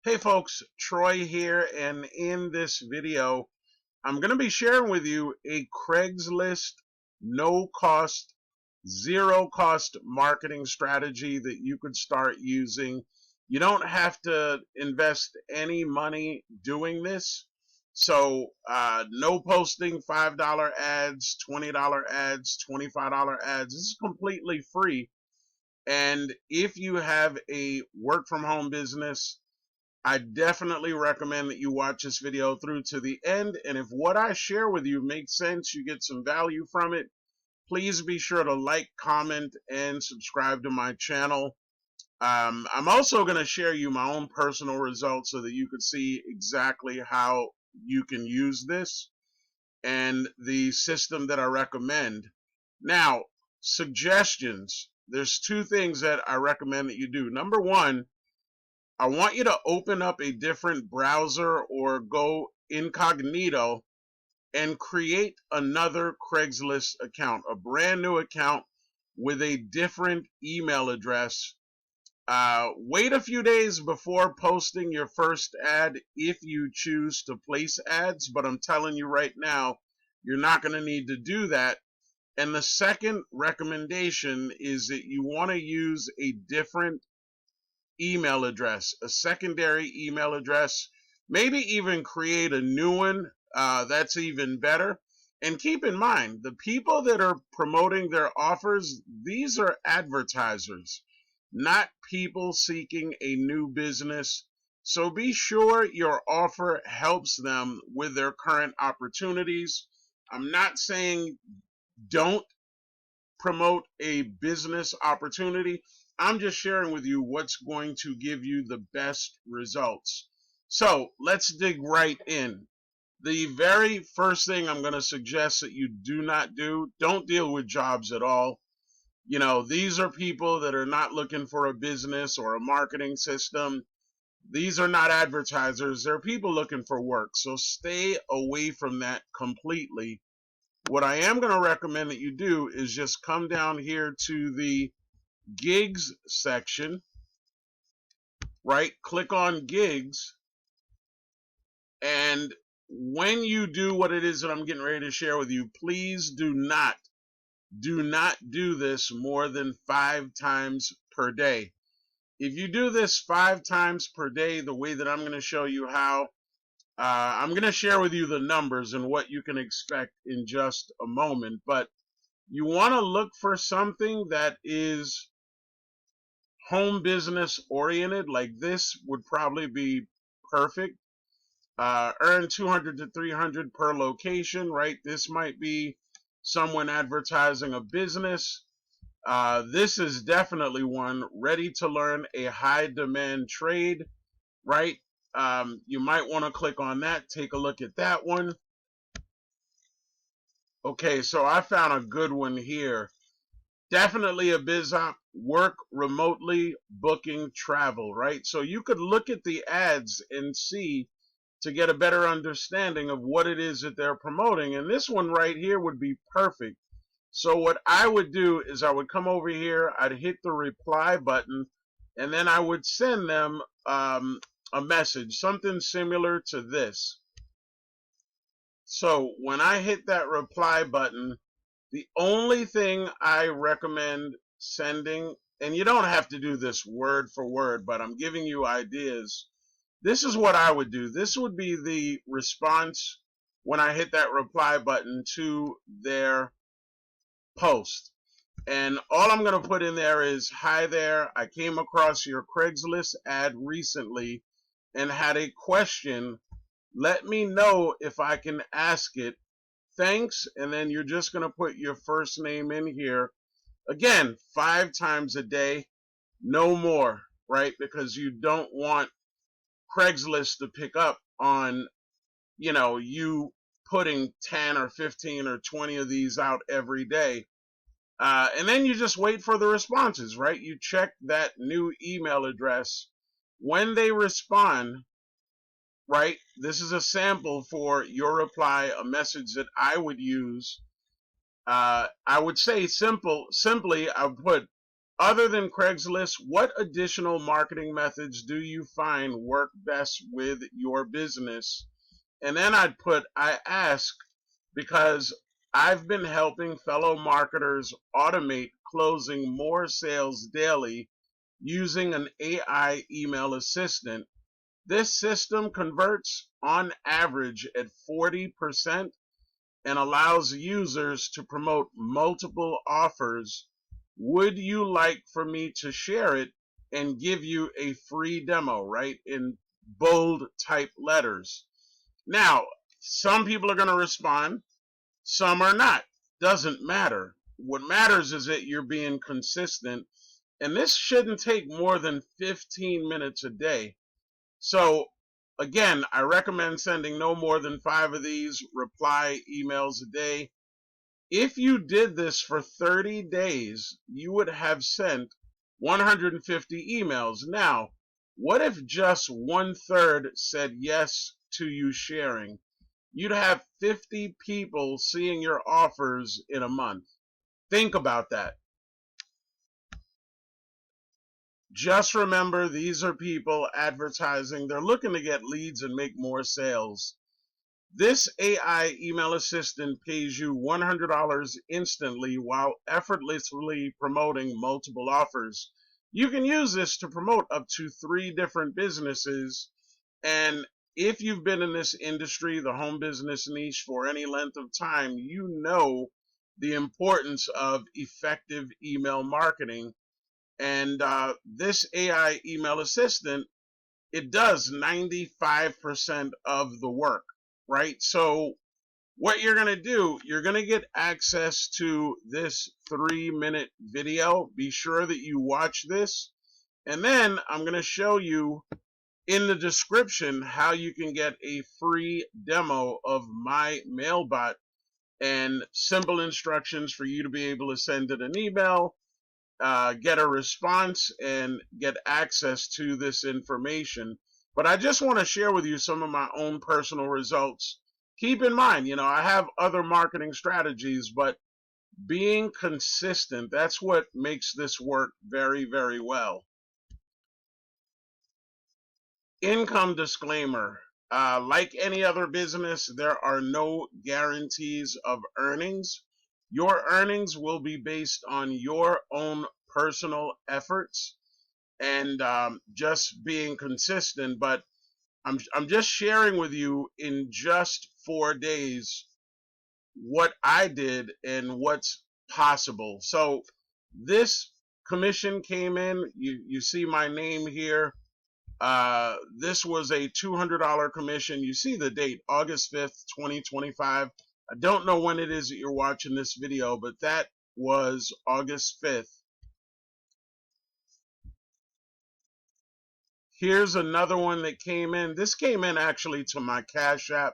Hey folks, Troy here, and in this video, I'm going to be sharing with you a Craigslist no cost, zero cost marketing strategy that you could start using. You don't have to invest any money doing this. So, no posting $5 ads, $20 ads, $25 ads. This is completely free. And if you have a work from home business, I definitely recommend that you watch this video through to the end. And if what I share with you makes sense, you get some value from it, please be sure to like, comment, and subscribe to my channel. I'm also going to share you my own personal results so that you could see exactly how you can use this and the system that I recommend. Now, suggestions. There's two things that I recommend that you do. Number one, I want you to open up a different browser or go incognito and create another Craigslist account, a brand new account with a different email address. Wait a few days before posting your first ad if you choose to place ads, but I'm telling you right now, you're not going to need to do that. And the second recommendation is that you want to use a different email address, a secondary email address, maybe even create a new one. That's even better. And keep in mind, the people that are promoting their offers, these are advertisers, not people seeking a new business. So be sure your offer helps them with their current opportunities. I'm not saying don't promote a business opportunity. I'm just sharing with you what's going to give you the best results. So let's dig right in. The very first thing I'm going to suggest that you do not do, don't deal with jobs at all. You know, these are people that are not looking for a business or a marketing system. These are not advertisers. They're people looking for work. So stay away from that completely. What I am going to recommend that you do is just come down here to the gigs section, right? Click on gigs. And when you do what it is that I'm getting ready to share with you, please do not do this more than 5 times per day. If you do this 5 times per day, the way that I'm going to show you how, I'm going to share with you the numbers and what you can expect in just a moment. But you want to look for something that is home business oriented. Like this would probably be perfect. Earn 200 to 300 per location, right? This might be someone advertising a business. This is definitely one ready to learn a high demand trade, right? You might want to click on that, take a look at that one. Okay, so I found a good one here. Definitely a biz op, work remotely, booking travel, right? So you could look at the ads and see to get a better understanding of what it is that they're promoting. And this one right here would be perfect. So what I would do is I would come over here, I'd hit the reply button, and then I would send them a message, something similar to this. So when I hit that reply button, the only thing I recommend sending, and you don't have to do this word for word, but I'm giving you ideas. This is what I would do. This would be the response when I hit that reply button to their post. And all I'm going to put in there is, hi there, I came across your Craigslist ad recently and had a question. Let me know if I can ask it. Thanks. And then you're just going to put your first name in here. Again, 5 times a day, no more, right? Because you don't want Craigslist to pick up on, you putting 10 or 15 or 20 of these out every day. And then you just wait for the responses, right? You check that new email address. When they respond, right, this is a sample for your reply, a message that I would use. I would say simply, I would put, Other than Craigslist, what additional marketing methods do you find work best with your business? And then I ask because I've been helping fellow marketers automate closing more sales daily using an AI email assistant. This system converts on average at 40% and allows users to promote multiple offers. Would you like for me to share it and give you a free demo, right? In bold type letters. Now, some people are going to respond, some are not. Doesn't matter. What matters is that you're being consistent, and this shouldn't take more than 15 minutes a day. So, again, I recommend sending no more than 5 of these reply emails a day. If you did this for 30 days, you would have sent 150 emails. Now, what if just 1/3 said yes to you sharing? You'd have 50 people seeing your offers in a month. Think about that. Just remember, these are people advertising. They're looking to get leads and make more sales. This AI email assistant pays you $100 instantly while effortlessly promoting multiple offers. You can use this to promote up to 3 different businesses. And if you've been in this industry, the home business niche, for any length of time, you know the importance of effective email marketing. And this AI email assistant, it does 95% of the work, right? So what you're going to do, you're going to get access to this 3-minute video. Be sure that you watch this. And then I'm going to show you in the description how you can get a free demo of my mailbot and simple instructions for you to be able to send it an email, get a response, and get access to this information. But I just want to share with you some of my own personal results. Keep in mind, I have other marketing strategies, but being consistent, that's what makes this work very, very well. Income disclaimer. Like any other business, there are no guarantees of earnings. Your earnings will be based on your own personal efforts and just being consistent. But I'm just sharing with you in just 4 days what I did and what's possible. So this commission came in. You see my name here. This was a $200 commission. You see the date, August 5th, 2025. I don't know when it is that you're watching this video, but that was August 5th. Here's another one that came in. This came in actually to my Cash App,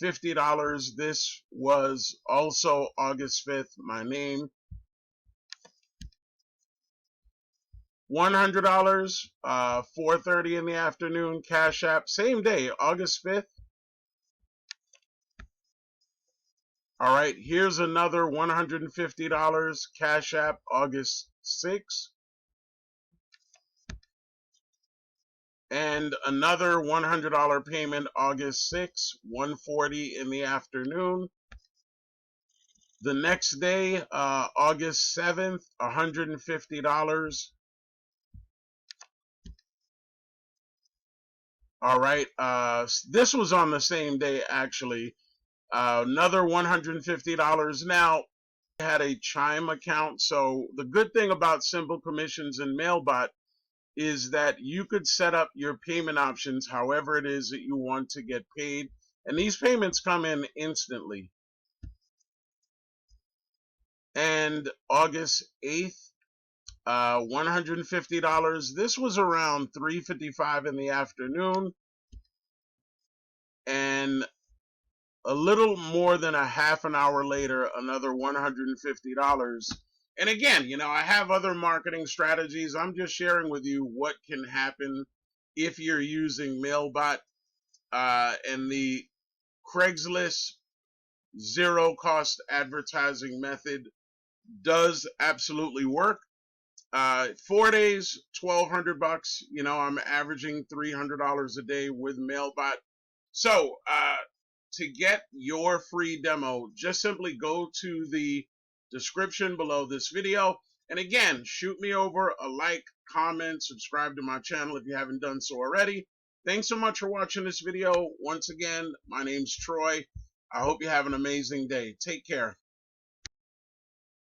$50. This was also August 5th, my name. $100, 4:30 in the afternoon, Cash App, same day, August 5th. All right, here's another $150, Cash App, August 6th. And another $100 payment, August 6th, 1:40 in the afternoon. The next day, August 7th, $150. All right, this was on the same day, actually. Another $150. Now, I had a Chime account, so the good thing about Simple Commissions and Mailbot is that you could set up your payment options however it is that you want to get paid, and these payments come in instantly. And August 8th, $150. This was around 3:55 in the afternoon, and a little more than a half an hour later, another $150. And again, I have other marketing strategies. I'm just sharing with you what can happen if you're using Mailbot, and the Craigslist zero cost advertising method does absolutely work. 4 days, $1,200. You know, I'm averaging $300 a day with MailBot. So, to get your free demo, just simply go to the description below this video. And again, shoot me over a like, comment, subscribe to my channel if you haven't done so already. Thanks so much for watching this video. Once again, my name's Troy. I hope you have an amazing day. Take care.